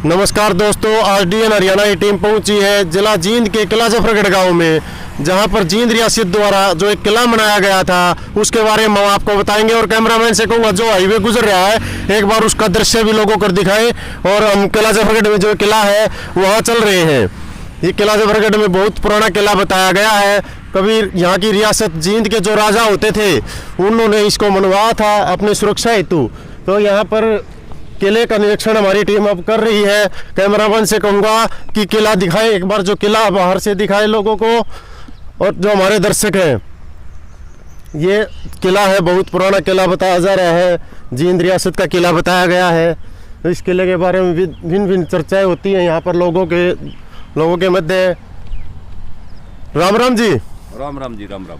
नमस्कार दोस्तों, आरडीएन हरियाणा की टीम पहुंची है जिला जींद के किला जफरगढ़ गांव में, जहां पर जींद रियासत द्वारा जो एक किला बनाया गया था उसके बारे में हम आपको बताएंगे। और कैमरामैन से कहूँगा जो हाईवे गुजर रहा है एक बार उसका दृश्य भी लोगों को दिखाएं। और हम किला जफरगढ़ में जो किला है वहाँ चल रहे हैं। ये किला जफरगढ़ में बहुत पुराना किला बताया गया है। कभी यहाँ की रियासत जींद के जो राजा होते थे उन्होंने इसको मनवाया था अपनी सुरक्षा हेतु। तो यहाँ पर किले का निरीक्षण हमारी टीम अब कर रही है। कैमरामैन से कहूँगा कि किला दिखाए, एक बार जो किला बाहर से दिखाए लोगों को। और जो हमारे दर्शक हैं, ये किला है, बहुत पुराना किला बताया जा रहा है, जींद रियासत का किला बताया गया है। इस किले के बारे में भिन्न भिन्न चर्चाएं होती हैं यहाँ पर लोगों के मध्य। राम राम जी। राम राम जी। राम राम।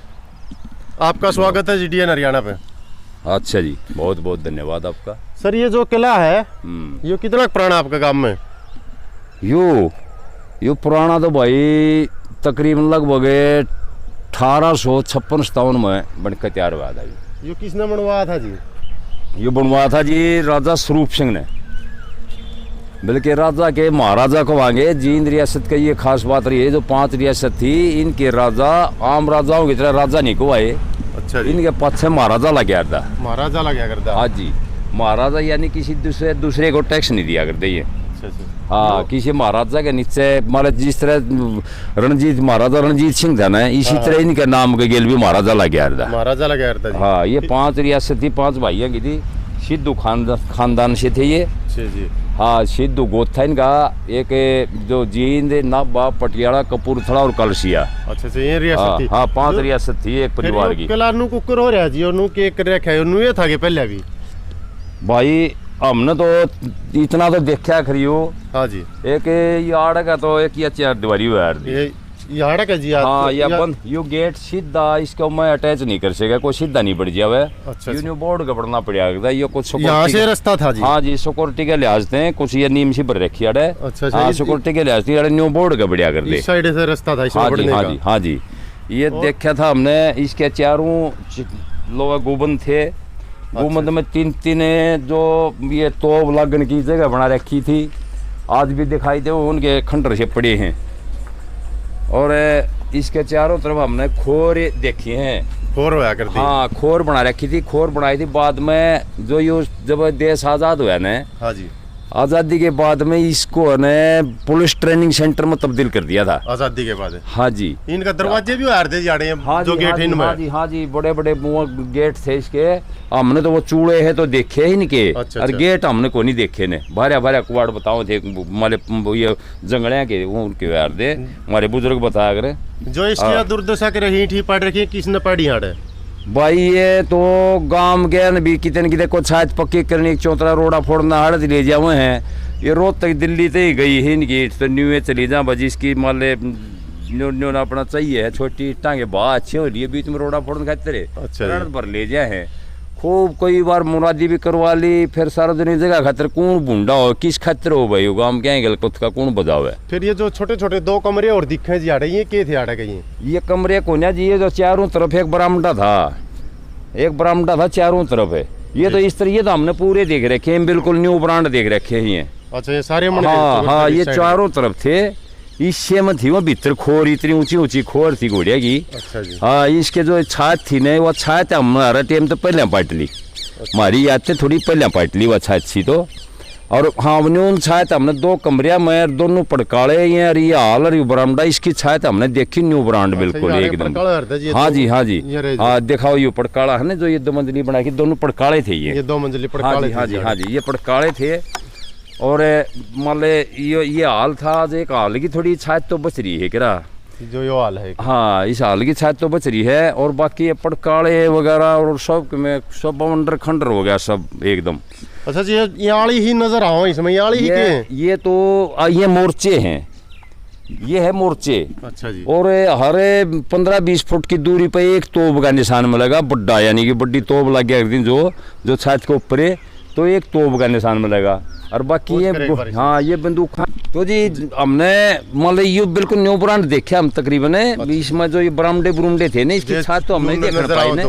आपका स्वागत है जीडीएन हरियाणा पे। अच्छा जी, बहुत बहुत धन्यवाद आपका। सर, ये जो किला है ये कितना पुराना आपका गांव में? यो पुराना तो भाई तकरीबन लगभग 1856-57 में बनकर तैयार हुआ था। ये किसने बनवाया था जी? ये बनवाया था जी राजा स्वरूप सिंह ने, बल्कि राजा के महाराजा को आगे जींद रियासत का ये खास बात रही है। जो 5 रियासत थी इनके राजा आम राजाओं की तरह राजा नहीं को आए। अच्छा, इनके पास महाराजा लग गया था। महाराजा लग गया करता? हाँ जी, महाराजा यानी किसी दूसरे को टैक्स नहीं दिया करते ये। हाँ, किसी महाराजा के नीचे मतलब जिस तरह महाराजा रणजीत सिंह था ना, इसी तरह इनके नाम के गेल भी महाराजा लग गया था। महाराजा लग गया था। हाँ, ये 5 रियासत थी, 5 भाइयों की थी। सिद्धू खानदान से थे ये। जी। हाँ, सिद्धू गोत्र था इनका। एक जो जींद, नाभा, पटियाला, कपूरथला और कलसिया। अच्छा, ये रियासत थी। हाँ, 5 रियासत थी एक परिवार की। किला नु कुकर हो रहा जी, नु के रखा है, नु ये था कि पहले भी भाई हमने तो इतना तो देखा खरियो। हाँ जी। एक यार्ड का तो एक 4 दीवारी हुआ है। यार्ड का जी? हाँ, या बंद यो गेट सीधा इसको मैं अटैच नहीं कर सका, कोई सीधा नहीं पड़ जावे। अच्छा, यूनियन बोर्ड का पड़ना पड़ेगा। ये कुछ यहाँ से रास्ता था जी? हाँ जी, सिक्योरिटी के लिहाज से कुछ ये नीम सी भर रखी है। अच्छा, हाँ, सिक्योरिटी के लिहाज से न्यू बोर्ड का बढ़िया कर दे। इस साइड से रास्ता था हाँ जी। हाँ जी। हाँ जी, ये देखा था हमने। इसके चारों लोग गुबंद थे। गुबंद में 3 जो ये तोप लगन की जगह बना रखी थी, आज भी दिखाई दे, उनके खंडर से पड़े हैं। और इसके चारों तरफ हमने खोर देखे हैं। खोर होया करती? हाँ, खोर बना रखी थी। खोर बनाई थी बाद में जो यो जब देश आज़ाद हुआ ना। हाँ जी। आज़ादी के बाद में इसको ने पुलिस ट्रेनिंग सेंटर में तब्दील कर दिया था। आज़ादी के बाद? हाँ जी। इनका दरवाजे भी हारते जा रहे हैं। हाँ जो जी, गेट इनमें? हाँ जी। हाँ जी, बड़े बड़े गेट थे इसके। हमने तो वो चूड़े है तो देखे ही इनके। अच्छा, और गेट हमने को नहीं देखे ने। भारे कुआड़ बताओ थे माले ये जंगड़िया के वो उनके यार दे हमारे बुजुर्ग बताया करे। जो इसकी दुर्दशा के रही थी पड़ रखी, किसने पड़ी हाड़? भाई ये तो गांव के भी कितने को छाछ पक्की करनी, चौतरा रोड़ा फोड़ना हड़द ले जावे हैं। ये रोज तक दिल्ली से ही गई है इनकी। तो न्यू चली जा बजी इसकी मान ले न्यू अपना चाहिए है। छोटी टांगे बहुत अच्छी हो रही है, बीच में रोड़ा फोड़ने खाते रहे। अच्छा, भर ले जाए हैं खूब। कई बार मुरादी भी करवा ली। फिर सार्वजनिक जगह खातर कौन बूंदा हो, किस खातर हो भाई गांव क्या गल कुछ का कौन बजावे। फिर ये जो छोटे छोटे 2 कमरे और दिखे जी आड़े, ये के थे आड़े के? ये कमरे को ना जी, ये जो चारों तरफ एक बरामदा था चारों तरफ है। ये तो इस तरह ये तो हमने पूरे देख रखे हैं, बिल्कुल न्यू ब्रांड देख रखे हैं। अच्छा, ये सारे हाँ, ये चारों तरफ थे। इससे में थी वो भीतर खोर, इतनी ऊंची खोर थी घोड़िया की। अच्छा जी। हाँ, इसके जो छात थी ना, वो छात हमारा टाइम तो पहले पाट ली। हमारी याद से थोड़ी पहले पाट ली वो छात थी तो। और हाँ, उन छात हमने 2 कमरिया में दोनों पड़काले यार, ये हाल और बरामदा इसकी छात हमने देखी न्यू ब्रांड बिल्कुल एकदम। हाँ जी। हाँ जी। हाँ, दिखाओ ये पड़काला है ना, जो ये 2 मंजिली बना के दोनों पड़काले थे। ये 2 मंजिली पड़काले? हाँ जी। हाँ जी, ये पड़काले थे। और मान ले ये हाल था। आज एक हाल की थोड़ी छात तो बच रही है क्या, जो यो हाल है? हाँ, इस हाल की छात तो बच रही है। और बाकी ये पड़काले वगैरह और सब में सब अंडर खंडर हो गया सब एकदम। अच्छा जी, ये आली ही नजर आओ इसमें? आली ही के? ये तो ये मोर्चे हैं। ये है मोर्चे। अच्छा जी। और हर 15-20 फुट की दूरी पे एक तोप का निशान मिलेगा बड्डा, यानी कि बड्डी तोप लग गया एक दिन जो छत के ऊपर है, तो एक तोप का निशान मिलेगा। और बाकी ये हाँ, ये बंदूक। तो जी हमने मान लो ये बिल्कुल न्यू ब्रांड देखा हम तकरीबन। इसमें जो ये बरामदे थे ना, इसकी छत तो हमने देखना पाई ना।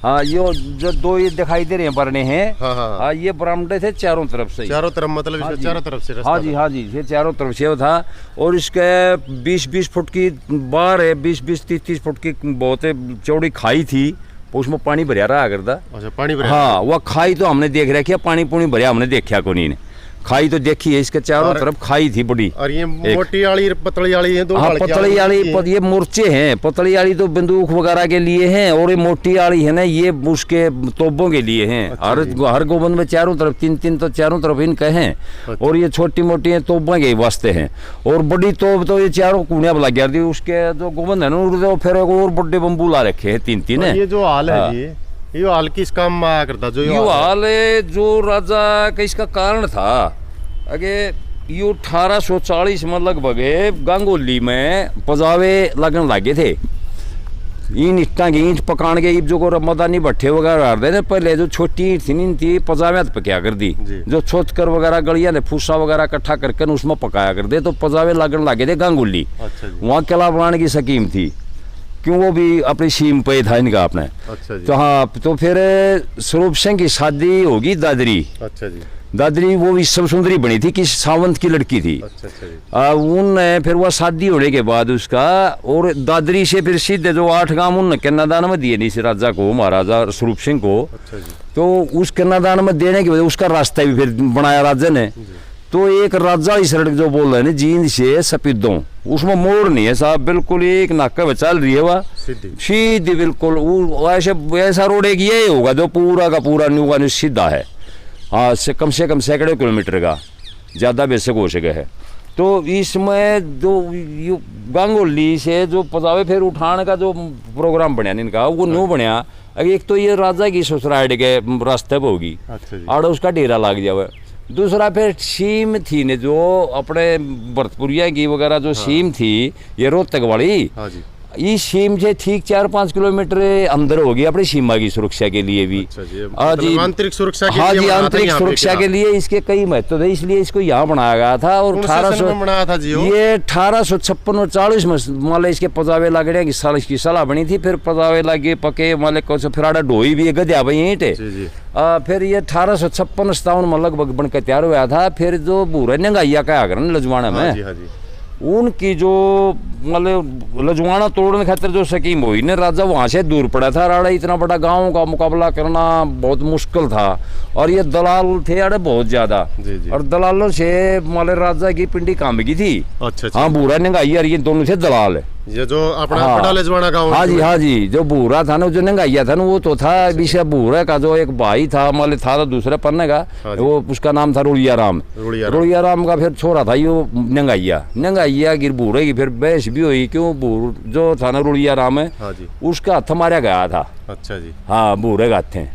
हाँ ये जो दो ये दिखाई दे रहे हैं बरने हैं। हाँ हाँ हाँ ये बरामदे थे चारों तरफ से। चारों तरफ मतलब हाँ इसका जी। चारों तरफ से रास्ता हाँ जी हाँ जी ये चारों तरफ से वो था। और इसके 20-20 फुट की बार है, 20-20 30-30 फुट की बहुत चौड़ी खाई थी, उसमें पानी भरिया रहा करता। अच्छा पानी भरा। हाँ वह खाई तो हमने देख रखी है, पानी पुनी भरिया हमने देखा को नहीं। खाई तो देखी है, इसके चारों तरफ खाई थी बड़ी। और ये मोटी वाली पतली वाली है दो। हाँ पतली वाली ये मोर्चे हैं, पतली वाली तो बंदूक वगैरह के लिए हैं, और ये मोटी वाली है ना ये उसके तोपों के लिए हैं। हर गोबंद में चारों तरफ 3-3 तो चारों तरफ इनके हैं। और ये छोटी मोटी तोपों के वास्ते हैं। और बड़ी तोप तो ये चारों कूड़ियाँ लग गई, उसके जो गोबंद है ना फिर और बड़े बम्बू ला रखे हैं 3-3 है। ये जो हाल है ये हाल किस काम में आया करता जो यो हाल जो राजा का इसका कारण था अगे यो 1840 में लगभग गंगोली में पजावे लगन लगे थे। इन ईंटा की ईंट पकान के जो मदानी भट्ठे वगैरह रहे थे पहले, जो छोटी ईंट थी थी पजावे पकाया कर दी, जो छोचकर वगैरह गलिया ने फूसा वगैरह इकट्ठा करके उसमें पकाया कर दे, तो पजावे लगन लगे थे गंगोली। वहाँ किला बनाने की स्कीम थी, क्यों वो भी अपनी सीम पे था इनका अपने। अच्छा जी। तो हाँ तो फिर स्वरूप सिंह की शादी होगी दादरी। अच्छा जी। दादरी वो विश्व सुंदरी बनी थी कि सावंत की लड़की थी। अच्छा अच्छा जी। उन फिर वह शादी होने के बाद उसका और दादरी से फिर सीधे जो 8 गांव उन कन्यादान में दिए नहीं राजा को, महाराजा स्वरूप सिंह को। अच्छा जी। तो उस कन्यादान में देने की वजह उसका रास्ता भी फिर बनाया राजा ने। तो एक राजा की सड़क जो बोल रहे हैं जींद से सपीदों, उसमें मोड़ नहीं है साहब, बिल्कुल एक नाका में चल रही है वह सीधी बिल्कुल। ऐसे ऐसा रोड एक ये होगा जो पूरा का पूरा न्यू सीधा है। हाँ से कम सैकड़ों किलोमीटर का, ज़्यादा बेशक हो सके है। तो इसमें जो गंगोली से जो पजावे फिर उठाने का जो प्रोग्राम बनया इनका वो न्यू बनया। एक तो ये राजा की ससुराल के रास्ते पर होगी। अच्छा जी। और उसका डेरा लग जावे। दूसरा फिर सीम थी ने जो अपने भरतपुरिया की वगैरह जो सीम थी ये रोहतक वाली। हाँ जी। इस सीम से ठीक 4-5 किलोमीटर अंदर होगी अपनी सीमा की सुरक्षा के लिए भी। अच्छा जी। आंतरिक सुरक्षा के हाँ लिए जी आंतरिक सुरक्षा के लिए इसके कई महत्व थे, इसलिए इसको यहाँ बनाया गया था। और 1800 बनाया था जी ये 1856 और 40 में मान इसके पजावे लागड़े की सलाह बनी थी। फिर पजावे लागे पके मान फिर आड़ा ढोई भी गद्या भाई ईंट। फिर ये 1856-57 में लगभग बनकर तैयार हुआ था। फिर जो बूढ़े नंगाइया का आगरण लजवाना में उनकी जो मतलब लजवाना तोड़ने खातिर जो स्कीम हुई ने राजा वहाँ से दूर पड़ा था। राड़ा इतना बड़ा गांव का मुकाबला करना बहुत मुश्किल था। और ये दलाल थे अरे बहुत ज्यादा। और दलालों से मतलब राजा की पिंडी काम की थी। अच्छा। हाँ बूढ़ा नंगाई और ये दोनों से दलाल है। ये जो अपना बड़ा लजवाना गांव। हाँ जी जो बूढ़ा था ना जो नंगाइया था ना वो तो था विषय बूढ़े का जो एक भाई था मतलब था तो दूसरे पन्ने का वो उसका नाम था रुड़िया राम का फिर छोरा था यो नंगाइया गिर बूढ़े की फिर बहस भी हुई, क्यों बूढ़ जो था ना रुड़िया राम है उसका हथ मारा गया था। अच्छा जी। हाँ बूढ़े का हथ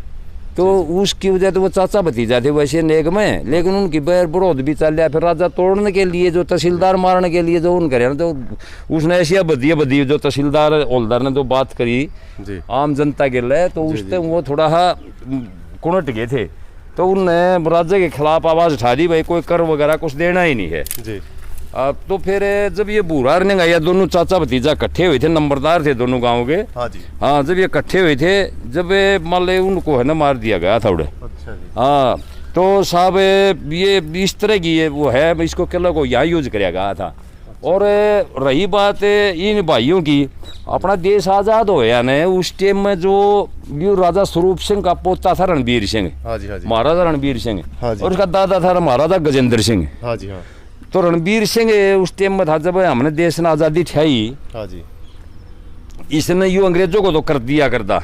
तो उसकी वजह तो वो चाचा भतीजा थे वैसे नेक में, लेकिन उनकी बैर विरोध भी चल रहा। फिर राजा तोड़ने के लिए जो तहसीलदार मारने के लिए जो उन करे ना तो उसने ऐसी बदी जो तहसीलदार हौलदार ने जो बात करी आम जनता के लिए, तो उससे वो थोड़ा कुणट गए थे। तो उनने राजा के खिलाफ आवाज़ उठा दी भाई कोई कर वगैरह कुछ देना ही नहीं है जी। तो फिर जब ये बूढ़ा नंगाइया दोनों चाचा भतीजा इकट्ठे हुए थे, नंबरदार थे दोनों गांव के। हाँ जी। हाँ जब ये इकट्ठे हुए थे जब मान ले उनको है ना मार दिया गया था उड़े। अच्छा जी। हाँ तो साहब ये इस तरह की ये वो है इसको किला को यहाँ यूज कराया गया था। और रही बात इन भाइयों की, अपना देश आज़ाद होया ने उस टाइम में जो राजा स्वरूप सिंह का पोता था रणबीर सिंह। हाँ जी। महाराजा रणबीर सिंह। और उसका दादा था महाराजा गजेंद्र सिंह। हाँ जी। हाँ तो रणबीर सिंह उस टाइम में था जब हमने देश ने आज़ादी ठाई। हाँ जी। इसने यूँ अंग्रेजों को तो कर दिया करता,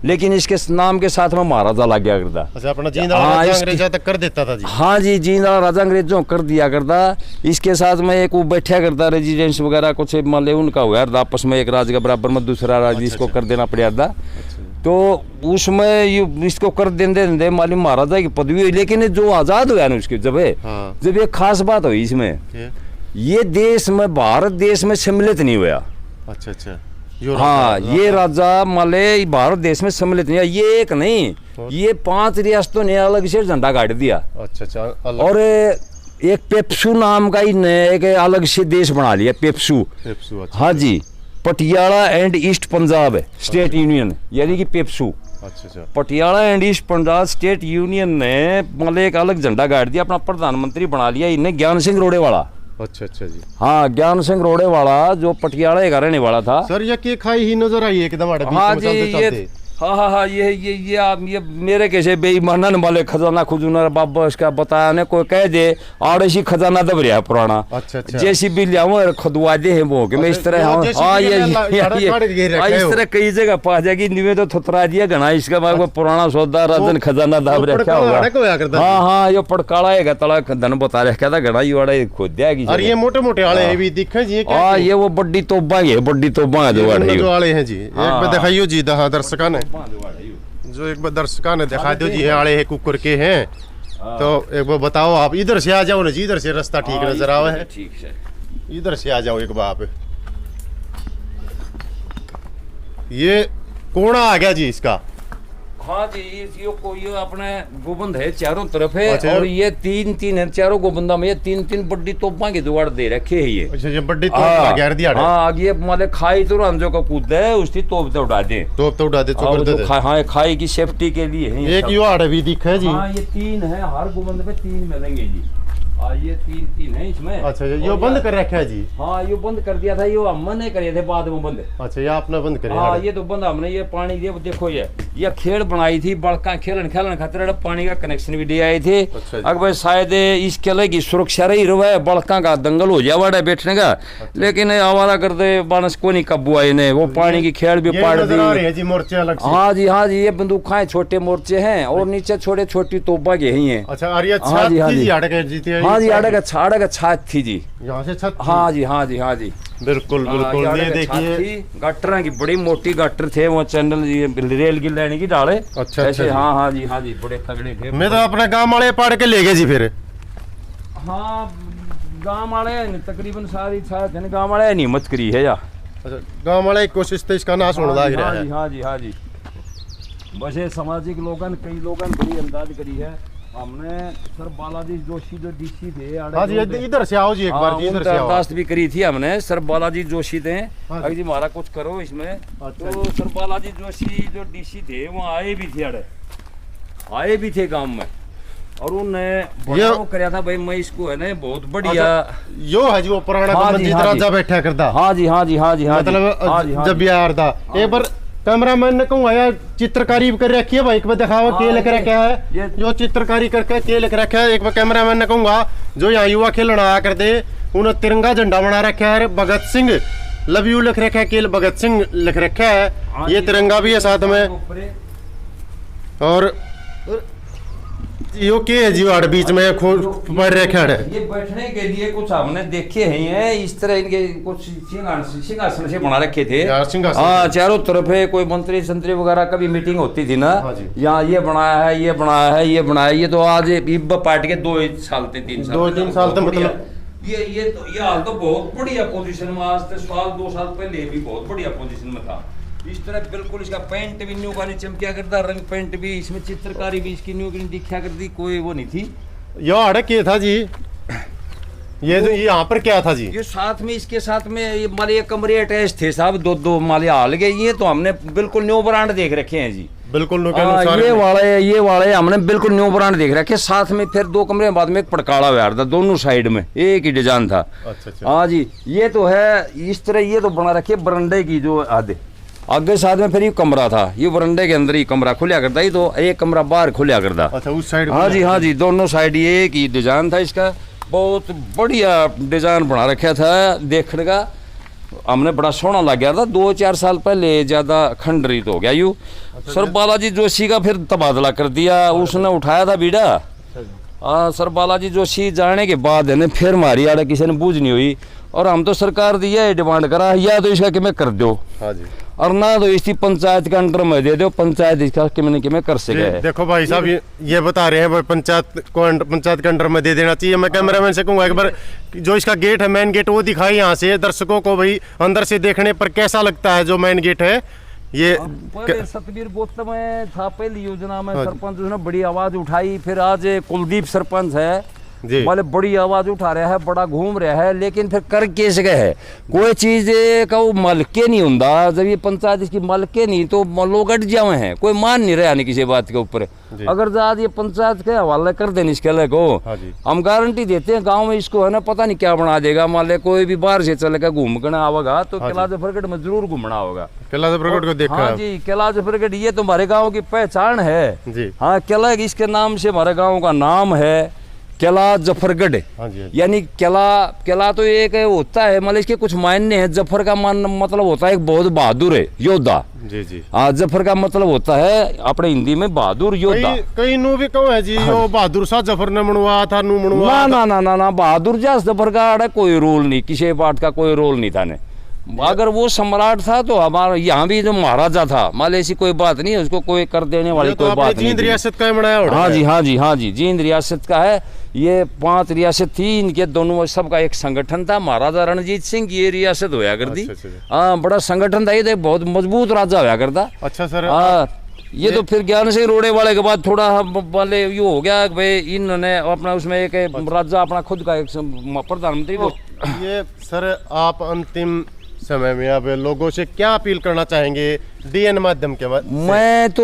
लेकिन इसके नाम के साथ में महाराजा लग गया करता। अच्छा अपना जींद वाला राजा अंग्रेजों तक कर देता था जी। हाँ जी जींद वाला राजा अंग्रेजों कर दिया करता। इसके साथ में एक वो बैठा करता रेजिडेंस वगैरह कुछ मान ले उनका हुआ आपस में, एक राज के बराबर में दूसरा राज इसको कर देना पड़ा था। तो उसमें ये इसको कर देंदे मालूम महाराजा की पदवी हुई। लेकिन जो आज़ाद हुआ ना उसके जब एक खास बात हुई इसमें, ये देश में भारत देश में सम्मिलित नहीं हुआ। अच्छा अच्छा। हाँ ये राजा माले भारत देश में सम्मिलित नहीं, ये एक नहीं ये 5 रियासतों ने अलग से झंडा गाड़ दिया। अच्छा अच्छा। और एक पेप्सू नाम का ही एक अलग से देश बना लिया पेप्सू। अच्छा। हाँ जी पटियाला एंड ईस्ट पंजाब है स्टेट यूनियन, यानी कि पेप्सू। अच्छा अच्छा। Patiala and east Punjab state union ने मतलब एक अलग झंडा गाड़ दिया, अपना प्रधानमंत्री बना लिया इन्हें ज्ञान सिंह रोड़ेवाला। अच्छा अच्छा जी। हाँ, ज्ञान सिंह रोड़ेवाला जो पटियाला का रहने वाला था। सर ये खाई ही नजर आई एकदम। हाँ जी, ये हाँ, ये मेरे कैसे बेईमानन वाले खजाना खुजूना बाबा इसका बताया ने कोई कह दे आड़े सी खजाना दब रहा पुराना। अच्छा अच्छा। जैसी भी लिया खुदवा दे है वो कि मैं इस तरह हाँ ये इस तरह कई जगह पा जाएगी निवे तो थुतरा दिया घना इसका मैं पुराना सौदा राजन खजाना दाब रखा होगा। हाँ ये पड़काड़ा है तला धन बता रखा था घना ये खोद दिया। और ये मोटे मोटे आले भी दिखे जी। हाँ ये वो बड़ी तोबा है, बड़ी तोबा है जो आले हैं जी। एक बार दिखाइयो जी दर्शकों ने, जो एक बार दर्शकों ने दिखा दो जी। आले है कुकर के हैं तो एक बार बताओ आप। इधर से आ जाओ ना जी, इधर से रास्ता ठीक नजर आवा है। ठीक है, इधर से आ जाओ एक बार आप। ये कोना आ गया जी इसका। हाँ जी, ये अपने गोबंद है चारों तरफ है। अच्छा, और ये तीन है चारों गोबंदा में, ये तीन बड़ी तोपा की जुगाड़ दे रखे है ये। अच्छा, ये बड़ी तोप घेर दिया। हाँ आगे मतलब खाई तो रंजो का कूद है उसकी तोप तो उड़ा दे, हाँ खाई की सेफ्टी के लिए है। एक युवा भी दिखा है जी। हाँ ये तीन है, हर गोबंद पे तीन मिलेंगे जी। ये तीन है इसमें। अच्छा ये बंद कर रखा है जी। हाँ ये बंद कर दिया था, ये हमने करे थे बाद में बंद। अच्छा ये आपने बंद कर। हाँ ये तो बंद हमने, ये पानी दिया देखो ये खेड़ बनाई थी बड़का खेलन खातिर पानी का कनेक्शन भी दे आए थे। अच्छा अगर शायद इस किले की सुरक्षा रही रहा बड़का का दंगल हो जाए बैठने का। लेकिन आवारा करते बानस को नहीं काबू आए ने, वो पानी की खेड़ भी पाड़ दी। हाँ जी हाँ जी, ये बंदूक छोटे मोर्चे हैं और नीचे छोटे छोटी तोपा के ही है। अच्छा हाँ जी हाँ जी हाँ जी आड़े का छत थी जी, यहाँ से छत। हाँ जी हाँ जी हाँ जी बिल्कुल बिल्कुल। ये देखिए गटर की बड़ी मोटी गटर थे वो चैनल रेल की लाइन की डाले। अच्छा ऐसे। हाँ जी हाँ जी बड़े तगड़े थे। मैं तो अपने गांव वाले पढ़ के ले गए जी फिर। हाँ गांव वाले तकरीबन सारी गांव वाले नहीं हिम्मत करी है या। अच्छा गांव वाले कोशिश तो इसका नाश होने लग रहा है। हाँ जी हाँ जी बस ये सामाजिक लोगन कई लोगन बड़ी अंदाज करी है। हमने सर बालाजी जोशी जो डीसी थे। हाँ जी इधर से आओ जी एक बार जी। इधर से आओ। भी करी थी हमने। सर बालाजी जोशी थे। अगर जी हमारा कुछ करो इसमें। अच्छा तो सर बालाजी जोशी जो डीसी थे वो आए भी थे गांव में और उन्होंने कराया था भाई मैं इसको है ना बहुत बढ़िया यो है जी वो पुराना मंदिर राजा बैठा करता। हाँ जी हाँ जी हाँ जी मतलब जब यार था एक बार कैमरामैन ने कहूँ यार चित्रकारी कर रखी है भाई, एक बार दिखाओ के लिख रखा है। जो चित्रकारी करके के लिख रखा है एक बार कैमरामैन ने कहूँगा जो यहाँ युवा खेलना आया कर दे उन्हें तिरंगा झंडा बना रखा है। भगत सिंह लव यू लिख रखा है, केल भगत सिंह लिख रखा है। ये तिरंगा भी है साथ में। और यो के है जी वाड़ बीच में पड़ रखा है। ये बैठने के लिए कुछ हमने देखे हैं इस तरह इनके कुछ सिंहासन से बना रखे थे। हाँ चारों तरफ है कोई मंत्री संतरी वगैरह का भी मीटिंग होती थी ना। यहाँ ये बनाया है ये बनाया है ये बनाया। ये तो आज पार्टी के 2 साल थे 3 साल तो मतलब ये हाल तो बहुत बढ़िया पोजीशन में। आज से 2 साल पहले भी बहुत बढ़िया पोजीशन में था। इस तरह बिल्कुल इसका पेंट भी न्यू वाली चमकिया करता, रंग पेंट भी इसमें चित्रकारी भी इसकी न्यू दिखा करती, कोई वो नहीं थी। यो अड़क क्या था जी? ये तो यहाँ पर क्या था जी? ये साथ में इसके साथ में ये माले कमरे अटैच थे साहब, 2 माले हाल गए। ये तो हमने बिल्कुल न्यू ब्रांड देख रखे हैं जी। बिल्कुल ये वाले हमने बिल्कुल न्यू ब्रांड देख रखे। साथ में फिर 2 कमरे बाद में एक पड़काड़ा व्यार था, दोनों साइड में एक ही डिजाइन था। अच्छा। हाँ जी ये तो है इस तरह। ये तो बना रखे बरंडे की जो आधे आगे साथ में फिर ये कमरा था, ये बरंडे के अंदर ही कमरा खुलिया करता ही तो एक कमरा बाहर खुलिया करता। अच्छा उस साइड। हाँ जी दोनों साइड ये एक ही डिजाइन था इसका। बहुत बढ़िया डिजाइन बना रखा था देखने का। हमने बड़ा सोना लग गया था 2-4 साल पहले, ज्यादा खंडरित हो गया यूँ। सर बालाजी जोशी का फिर तबादला कर दिया, उसने उठाया था बीड़ा। हाँ सर बालाजी जोशी जाने के बाद है ना फिर हमारी आड़े किसी ने बूझ नहीं हुई और हम तो सरकार दी है डिमांड करा या तो इसका कि मैं कर दो। हाँ जी। और ना तो इसी पंचायत के अंडर में दे दो, पंचायत इसका कि मैं कर सके। देखो भाई साहब ये बता रहे हैं पंचायत के अंडर में दे देना चाहिए। मैं कैमरामैन से कहूँगा एक बार जो इसका गेट है मेन गेट वो दिखाई यहाँ से दर्शकों को भाई अंदर से देखने पर कैसा लगता है जो मेन गेट है। ये सतबीर गोत्र में था पहली योजना में। सरपंच उसने बड़ी आवाज उठाई। फिर आज कुलदीप सरपंच है जी। माले बड़ी आवाज उठा रहा है, बड़ा घूम रहा है, लेकिन फिर कर कैसे गए है कोई चीज का वो मलके नहीं होता। जब ये पंचायत इसकी मलके नहीं तो लोग अट जावे हैं, कोई मान नहीं रहा नहीं किसी बात के ऊपर। अगर ज्यादा ये पंचायत के हवाले कर देने इस किले को, हम गारंटी देते हैं गांव में इसको है ना पता नहीं क्या बना देगा। मान ले कोई भी बाहर से चलेगा घूम कर आवेगा तो किला जफरगढ़ में जरूर घूमना होगा। किला जफरगढ़ को देखा? हाँ जी, किला जफरगढ़ ये तो हमारे गांव की पहचान है जी। हाँ, किला इसके नाम से हमारे गांव का नाम है किला जफरगढ़। हाँ जी। यानी किला तो एक होता है, मतलब इसके कुछ मायने हैं। जफर का मतलब होता है एक बहुत बहादुर है योद्धा। जी जी। हाँ, जफर का मतलब होता है अपने हिंदी में बहादुर योद्धा। कई नु भी कहो है जी, वो बहादुर शाह जफर ने मनवाया था, नु मनवाया ना ना ना ना, बहादुर शाह जफर का कोई रोल नहीं, किसी पार्ट का कोई रोल नहीं था ने। अगर वो सम्राट था तो हमारा यहाँ भी जो महाराजा था, मान ऐसी कोई बात नहीं है, उसको कोई कर देने वाली कोई बात नहीं। जींद रियासत का बनाया। हाँ जी हाँ जी हाँ जी, जींद रियासत का है। ये 5 रियासत थी, इनके दोनों सबका एक संगठन था। महाराजा रणजीत सिंह की ये रियासत होया करती। हाँ, बड़ा संगठन था ये, बहुत मजबूत राजा होया करता। अच्छा सर। हाँ, ये तो फिर ज्ञान सिंह रोड़े वाले के बाद थोड़ा वाले ये हो गया भाई, इन्होंने अपना उसमें एक राजा अपना खुद का एक प्रधानमंत्री। ये सर आप अंतिम समय में अब लोगों से क्या अपील करना चाहेंगे डीएन माध्यम के माध्यम? मैं तो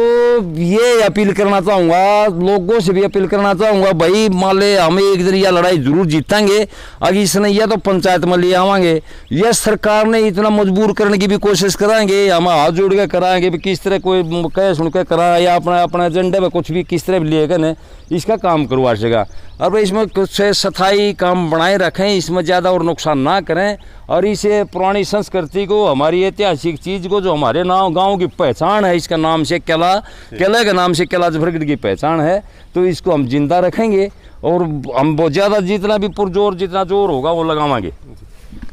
ये अपील करना चाहूँगा, लोगों से भी अपील करना चाहूँगा, भाई मान ले हम एक दिन यह लड़ाई जरूर जीतेंगे। अगर इसने यह तो पंचायत में ले आवांगे, यह सरकार ने इतना मजबूर करने की भी कोशिश कराएंगे, हम हाथ जोड़ के कराएंगे भी किस तरह कोई कह सुन के करा या अपना एजेंडे में कुछ भी किस तरह भी लेकर न इसका काम करवा सकेगा। और इसमें कुछ स्थायी काम बनाए रखें, इसमें ज़्यादा और नुकसान ना करें, और इसे पुरानी संस्कृति को, हमारी ऐतिहासिक चीज़ को, जो हमारे गाँव की पहचान है, इसका नाम से किले के नाम से किला जफरगढ़ की पहचान है, तो इसको हम जिंदा रखेंगे और हम बहुत ज़्यादा जितना भी पुरजोर जितना जोर होगा वो लगावांगे।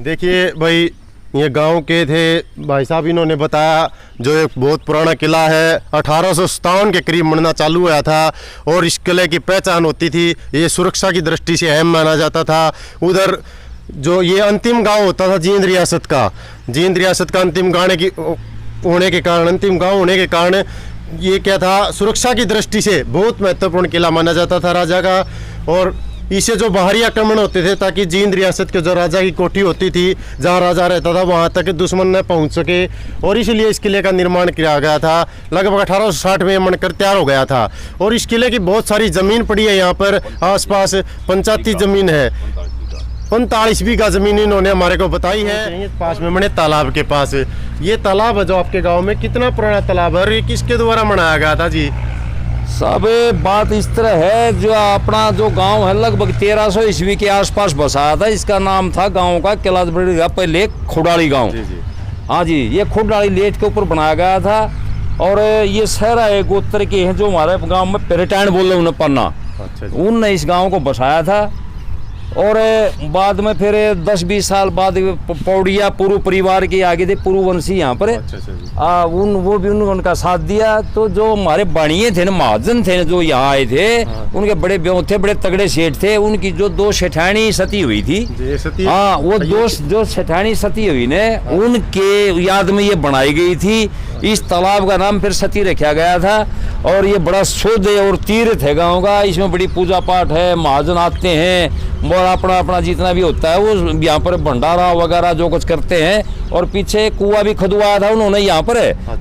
देखिए भाई, ये गांव के थे भाई साहब, इन्होंने बताया जो एक बहुत पुराना किला है, 1857 के करीब बनना चालू हुआ था, और इस किले की पहचान होती थी, ये सुरक्षा की दृष्टि से अहम माना जाता था। उधर जो ये अंतिम गांव होता था जींद रियासत का अंतिम होने के कारण ये क्या था, सुरक्षा की दृष्टि से बहुत महत्वपूर्ण किला माना जाता था राजा का। और इससे जो बाहरी आक्रमण होते थे, ताकि जींद रियासत के जो राजा की कोठी होती थी, जहां राजा रहता था, वहां तक दुश्मन न पहुंच सके, और इसलिए इस किले का निर्माण किया गया था। लगभग 1860 में बनकर तैयार हो गया था। और इस किले की बहुत सारी जमीन पड़ी है, यहाँ पर आसपास पंचायती जमीन है, 45 बीघा जमीन इन्होंने हमारे को बताई है। पास में बने तालाब के पास, ये तालाब है जो आपके गांव में, कितना पुराना तालाब है और ये किसके द्वारा बनाया गया था जी? सब बात इस तरह है, जो अपना जो गांव है लगभग 1300 ईस्वी के आसपास बसाया था। इसका नाम था गांव का किला जफरगढ़ का पहले खुडाली गांव। हाँ जी, ये खुडाली लेट के ऊपर बनाया गया था। और ये सहरा है गोत्र के हैं जो हमारे गांव में पेरेटाइन बोले उन्हें पन्ना, उनने इस गांव को बसाया था। और बाद में फिर 10-20 साल बाद पौड़िया पूर्व परिवार के आगे थे, पूर्ववंशी यहाँ पर वो भी उनका साथ दिया। तो जो हमारे बाणिये थे ना, महाजन थे जो यहाँ आए थे, उनके बड़े ब्यों थे, बड़े तगड़े सेठ थे। उनकी जो 2 सेठानी सती हुई थी, हाँ, वो जो सेठानी सती हुई ने, उनके याद में ये बनाई गई थी। इस तालाब का नाम फिर सती रखा गया था। और ये बड़ा शुद्ध और तीर्थ है गाँव का, इसमें बड़ी पूजा पाठ है, महाजन आते हैं और अपना जितना भी होता है वो यहाँ पर भंडारा वगैरह जो कुछ करते हैं। और पीछे कुआं भी खुदवाया था उन्होंने यहाँ पर।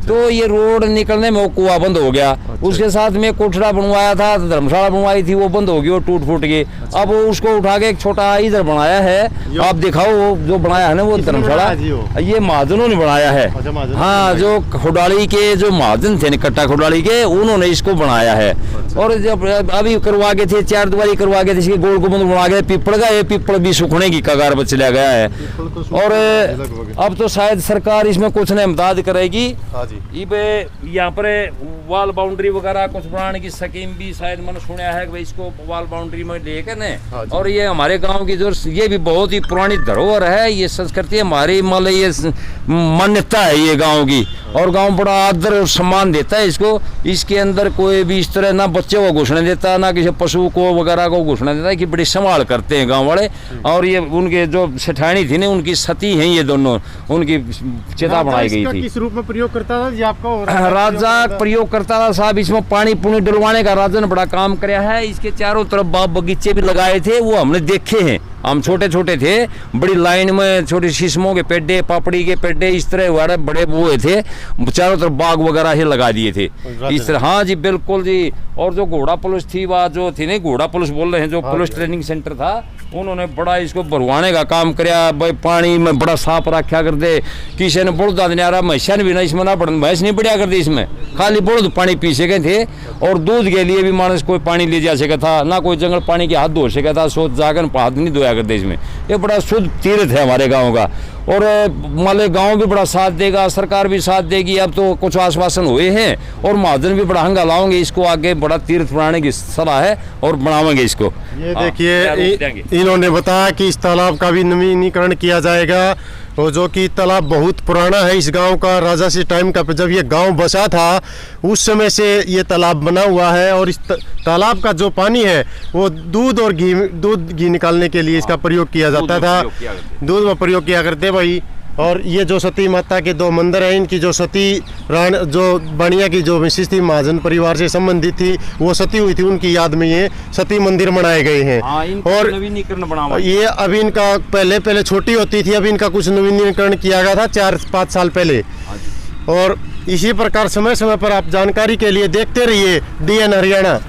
तो ये रोड निकलने में वो कुआं बंद हो गया। उसके साथ में कोठड़ा बनवाया था, धर्मशाला बनवाई थी, वो बंद हो गई, वो टूट फूट गई। अब उसको उठा के एक छोटा इधर बनाया है, आप दिखाओ वो जो बनाया है ना, वो धर्मशाला ये महाजनों ने बनाया है। हाँ, जो खुडाली के जो महाजन थे कट्टा खुडाली के, उन्होंने इसको बनाया है। और जब अभी करवा के थे, 4 दीवारी करवा के थे, इसके गोल गुंबद बना के, पीपल का ये पीपल भी सूखने की कगार पर चला गया है। और अब तो शायद सरकार इसमें कुछ न इमदाद करेगी। यहाँ पर वाल बाउंड्री वगैरह कुछ बनाने की स्कीम भी शायद मैंने सुना है कि भाई इसको वाल बाउंड्री में लेकर न। और ये हमारे गांव की जो ये भी बहुत ही पुरानी धरोहर है, ये संस्कृति हमारी, मतलब ये मान्यता है ये गाँव की। और गांव बड़ा आदर और सम्मान देता है इसको। इसके अंदर कोई भी इस तरह ना बच्चे को घुसने देता, ना किसी पशु को वगैरह को घुसने देता है, कि बड़ी संभाल करते हैं गांव वाले। और ये उनके जो सेठानी थी ना, उनकी सती हैं ये दोनों, उनकी चिता बनाई गई इसका थी। किस रूप में प्रयोग करता था जी आपका राजा प्रयोग करता था साहब, इसमें पानी पुनी डलवाने का राजा ने बड़ा काम किया है। इसके चारों तरफ बाग बगीचे भी लगाए थे, वो हमने देखे हैं। हम छोटे छोटे थे, बड़ी लाइन में छोटे शीशमों के पेड्डे, पापड़ी के पेड्डे, इस तरह वाले बड़े वो थे, चारों तरफ बाग वगैरह ही लगा दिए थे इस तरह। हाँ जी बिल्कुल जी। और जो घोड़ा पुलिस थी, वह जो थी नहीं, घोड़ा पुलिस बोल रहे हैं, जो पुलिस ट्रेनिंग सेंटर था, उन्होंने बड़ा इसको भरवाने का काम किया भाई। पानी में बड़ा साफ रखा कर दे, किसी ने बुढ़ दाद नहीं आ रहा, भैंसा भी ना इसमें ना बढ़, भैंस नहीं बढ़िया कर दी इसमें, खाली बुढ़ पानी पी सके थे। और दूध के लिए भी मानस कोई पानी ले जा सका था ना, कोई जंगल पानी के हाथ धो सका था, सोच जाकर हाथ नहीं धोया करते इसमें। ये बड़ा शुद्ध तीर्थ है हमारे गाँव का। और माले गांव भी बड़ा साथ देगा, सरकार भी साथ देगी। अब तो कुछ आश्वासन हुए हैं और महाजन भी बड़ा हंगा लाओगे इसको, आगे बड़ा तीर्थ बनाने की सलाह है और बनावेंगे इसको। ये देखिए इन्होंने बताया कि इस तालाब का भी नवीनीकरण किया जाएगा, और जो कि तालाब बहुत पुराना है इस गांव का। राजा से टाइम का जब ये गांव बसा था उस समय से ये तालाब बना हुआ है। और इस तालाब का जो पानी है वो दूध और घी निकालने के लिए इसका प्रयोग किया जाता था, दूध में प्रयोग किया करते भाई। और ये जो सती माता के 2 मंदिर हैं, इनकी जो सती रान जो बनिया की जो मिसेस थी, महाजन परिवार से संबंधित थी, वो सती हुई थी, उनकी याद में ये सती मंदिर बनाए गए हैं। और ये अभी इनका पहले छोटी होती थी, अभी इनका कुछ नवीनीकरण किया गया था 4-5 साल पहले। और इसी प्रकार समय समय पर आप जानकारी के लिए देखते रहिए DN हरियाणा।